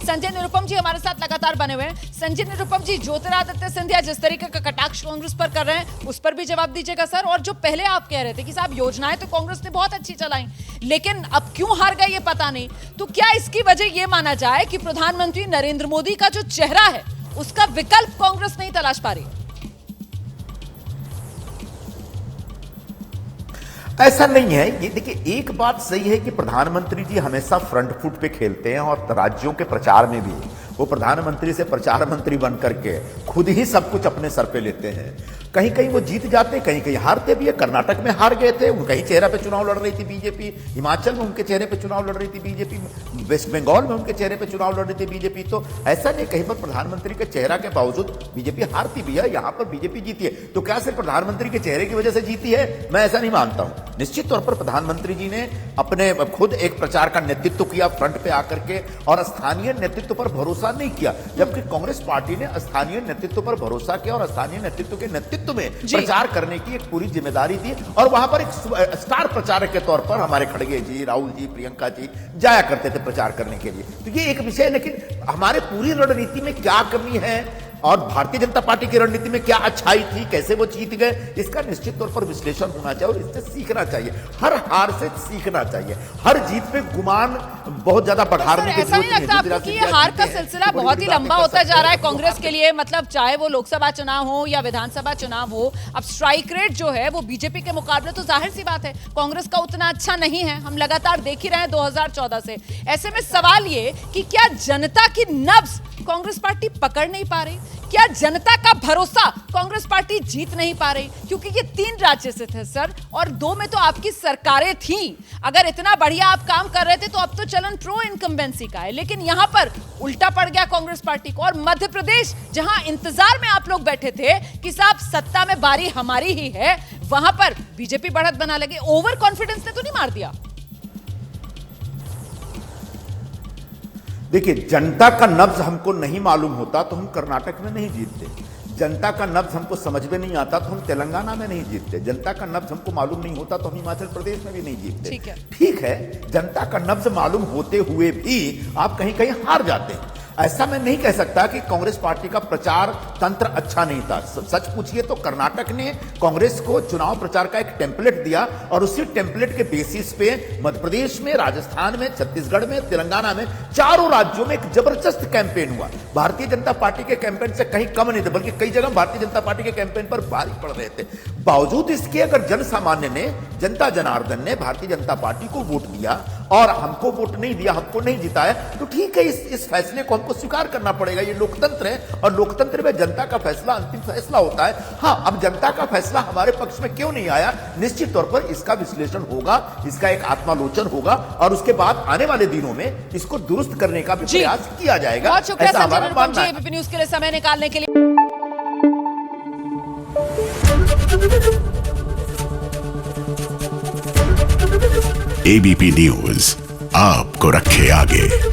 संजय निरुपम जी हमारे साथ लगातार बने हुए हैं। संजय निरुपम जी, ज्योतिरादित्य सिंधिया जिस तरीके का कटाक्ष कांग्रेस पर कर रहे हैं उस पर भी जवाब दीजिएगा सर। और जो पहले आप कह रहे थे कि साहब योजनाएं तो कांग्रेस ने बहुत अच्छी चलाई, लेकिन अब क्यों हार गए ये पता नहीं, तो क्या इसकी वजह ये माना जाए कि प्रधानमंत्री नरेंद्र मोदी का जो चेहरा है उसका विकल्प कांग्रेस नहीं तलाश पा रही? ऐसा नहीं है। ये देखिए, एक बात सही है कि प्रधानमंत्री जी हमेशा फ्रंट फुट पे खेलते हैं और राज्यों के प्रचार में भी वो प्रधानमंत्री से प्रचार मंत्री बन करके खुद ही सब कुछ अपने सर पे लेते हैं। कहीं कहीं वो जीत जाते, कहीं कहीं हारते भी है। कर्नाटक में हार गए थे, उनका ही चेहरा पे चुनाव लड़ रही थी बीजेपी। हिमाचल में उनके चेहरे पे चुनाव लड़ रही थी बीजेपी। वेस्ट बंगाल में उनके चेहरे पे चुनाव लड़ रही थी बीजेपी। तो ऐसा नहीं, कहीं पर प्रधानमंत्री के चेहरा के बावजूद बीजेपी हारती भी है, यहाँ पर बीजेपी जीती है। तो क्या सिर्फ प्रधानमंत्री के चेहरे की वजह से जीती है? मैं ऐसा नहीं मानता हूं। निश्चित तौर पर प्रधानमंत्री जी ने अपने खुद एक प्रचार का नेतृत्व किया फ्रंट पे आकर के, और स्थानीय नेतृत्व पर भरोसा नहीं किया, जबकि कांग्रेस पार्टी ने स्थानीय नेतृत्व पर भरोसा किया और स्थानीय नेतृत्व के नेतृत्व में प्रचार करने की एक पूरी जिम्मेदारी थी। और वहां पर एक स्टार प्रचारक के तौर पर हमारे खड़गे जी, राहुल जी, प्रियंका जी जाया करते थे प्रचार करने के लिए। तो ये एक विषय है, लेकिन हमारे पूरी रणनीति में क्या कमी है और भारतीय जनता पार्टी की रणनीति में क्या अच्छाई थी, कैसे वो जीत गए, इसका निश्चित तौर पर विश्लेषण होना चाहिए और इससे सीखना चाहिए। हर हार से सीखना चाहिए, हर जीत पे गुमान बहुत ज्यादा बढ़ाने की ऐसा नहीं लगता आपको कि ये हार का सिलसिला बहुत ही लंबा होता जा रहा है कांग्रेस के लिए? मतलब चाहे वो लोकसभा चुनाव हो या विधानसभा चुनाव हो, अब स्ट्राइक रेट जो है वो बीजेपी के मुकाबले तो जाहिर सी बात है कांग्रेस का उतना अच्छा नहीं है, हम लगातार देख ही रहे हैं 2014 से। ऐसे में सवाल ये कि क्या जनता की नब्ज कांग्रेस पार्टी पकड़ नहीं पा रही? क्या जनता का भरोसा कांग्रेस पार्टी जीत नहीं पा रही? क्योंकि ये 3 राज्य से थे सर, और 2 में तो आपकी सरकारें थीं। अगर इतना बढ़िया आप काम कर रहे थे तो अब तो चलन प्रो इनकम्बेंसी का है, लेकिन यहां पर उल्टा पड़ गया कांग्रेस पार्टी को। और मध्य प्रदेश, जहां इंतजार में आप लोग बैठे थे कि साहब सत्ता में बारी हमारी ही है, वहां पर बीजेपी बढ़त बना लगे। ओवर कॉन्फिडेंस ने तो नहीं मार दिया? देखिए, जनता का नब्ज हमको नहीं मालूम होता तो हम कर्नाटक में नहीं जीतते। जनता का नब्ज हमको समझ में नहीं आता तो हम तेलंगाना में नहीं जीतते। जनता का नब्ज हमको मालूम नहीं होता तो हम हिमाचल प्रदेश में भी नहीं जीतते। ठीक है, जनता का नब्ज मालूम होते हुए भी आप कहीं कहीं हार जाते हैं। ऐसा मैं नहीं कह सकता कि कांग्रेस पार्टी का प्रचार तंत्र अच्छा नहीं था। सच पूछिए तो कर्नाटक ने कांग्रेस को चुनाव प्रचार का एक टेम्पलेट दिया और उसी टेम्पलेट के बेसिस पे मध्य प्रदेश में, राजस्थान में, छत्तीसगढ़ में, तेलंगाना में, चारों राज्यों में एक जबरदस्त कैंपेन हुआ। भारतीय जनता पार्टी के कैंपेन से कहीं कम नहीं थे, बल्कि कई जगह भारतीय जनता पार्टी के कैंपेन पर भारी पड़ रहे थे। बावजूद इसके अगर जन सामान्य ने, जनता जनार्दन ने भारतीय जनता पार्टी को वोट दिया और हमको वोट नहीं दिया, हमको नहीं जिताया, तो ठीक है, इस फैसले को हमको स्वीकार करना पड़ेगा। ये लोकतंत्र है और लोकतंत्र में जनता का फैसला अंतिम फैसला होता है। हाँ, अब जनता का फैसला हमारे पक्ष में क्यों नहीं आया, निश्चित तौर पर इसका विश्लेषण होगा, इसका एक आत्मालोचन होगा और उसके बाद आने वाले दिनों में इसको दुरुस्त करने का भी प्रयास किया जाएगा। बहुत शुक्रिया संजय निरुपम जी, एबीपी न्यूज के लिए समय निकालने के लिए। एबीपी न्यूज आपको रखे आगे।